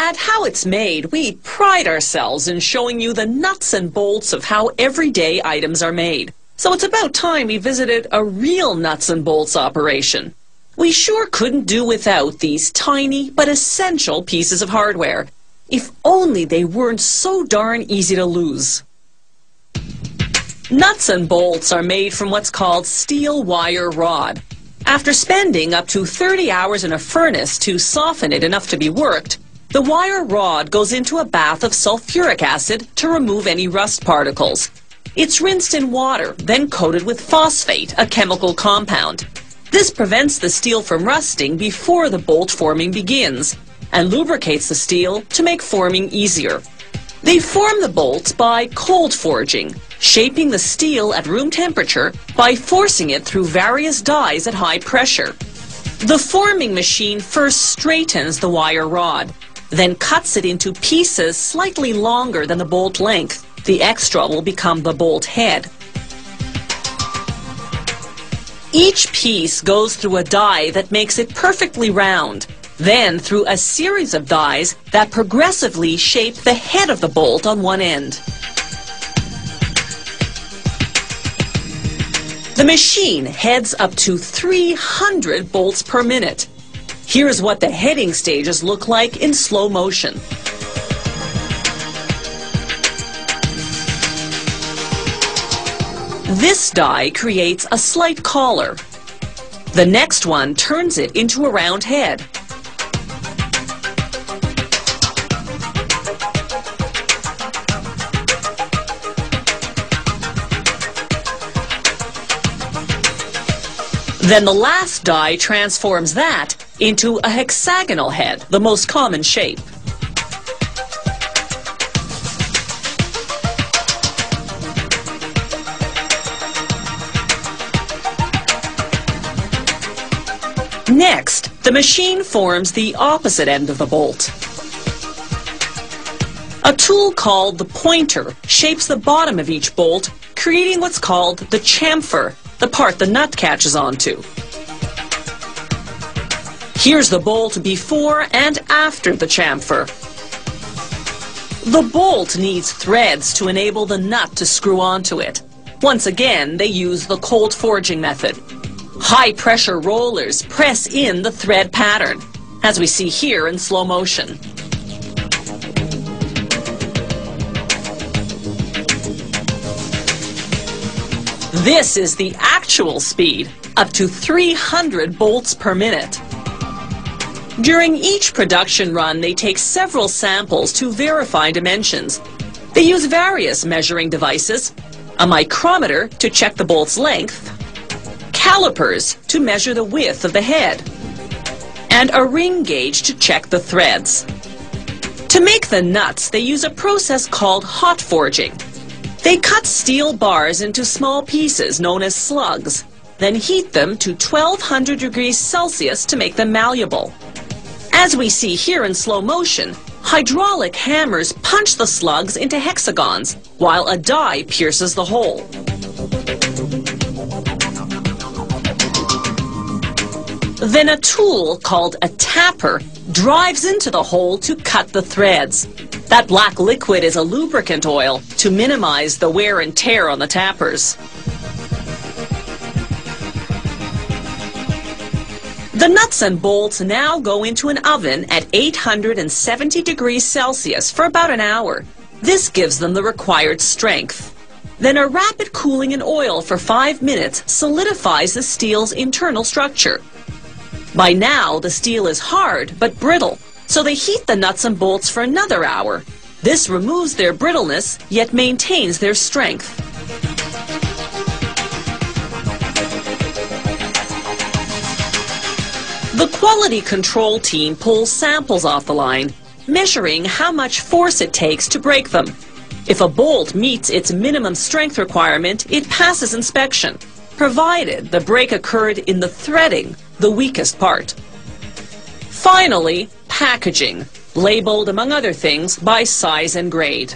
At How It's Made, we pride ourselves in showing you the nuts and bolts of how everyday items are made. So it's about time we visited a real nuts and bolts operation. We sure couldn't do without these tiny but essential pieces of hardware. If only they weren't so darn easy to lose. Nuts and bolts are made from what's called steel wire rod. After spending up to 30 hours in a furnace to soften it enough to be worked, the wire rod goes into a bath of sulfuric acid to remove any rust particles. It's rinsed in water, then coated with phosphate, a chemical compound. This prevents the steel from rusting before the bolt forming begins, and lubricates the steel to make forming easier. They form the bolts by cold forging, shaping the steel at room temperature by forcing it through various dies at high pressure. The forming machine first straightens the wire rod, then cuts it into pieces slightly longer than the bolt length. The extra will become the bolt head. Each piece goes through a die that makes it perfectly round, then through a series of dies that progressively shape the head of the bolt on one end. The machine heads up to 300 bolts per minute. Here's what the heading stages look like in slow motion. This die creates a slight collar. The next one turns it into a round head. Then the last die transforms that into a hexagonal head, the most common shape. Next, the machine forms the opposite end of the bolt. A tool called the pointer shapes the bottom of each bolt, creating what's called the chamfer, the part the nut catches onto. Here's the bolt before and after the chamfer. The bolt needs threads to enable the nut to screw onto it. Once again, they use the cold forging method. High-pressure rollers press in the thread pattern, as we see here in slow motion. This is the actual speed, up to 300 bolts per minute. During each production run, they take several samples to verify dimensions. They use various measuring devices, a micrometer to check the bolt's length, calipers to measure the width of the head, and a ring gauge to check the threads. To make the nuts, they use a process called hot forging. They cut steel bars into small pieces known as slugs, then heat them to 1200 degrees Celsius to make them malleable. As we see here in slow motion, hydraulic hammers punch the slugs into hexagons, while a die pierces the hole. Then a tool called a tapper drives into the hole to cut the threads. That black liquid is a lubricant oil to minimize the wear and tear on the tappers. The nuts and bolts now go into an oven at 870 degrees Celsius for about an hour. This gives them the required strength. Then a rapid cooling in oil for 5 minutes solidifies the steel's internal structure. By now, the steel is hard but brittle, so they heat the nuts and bolts for another hour. This removes their brittleness, yet maintains their strength. The quality control team pulls samples off the line, measuring how much force it takes to break them. If a bolt meets its minimum strength requirement, it passes inspection, provided the break occurred in the threading, the weakest part. Finally, packaging, labeled among other things by size and grade.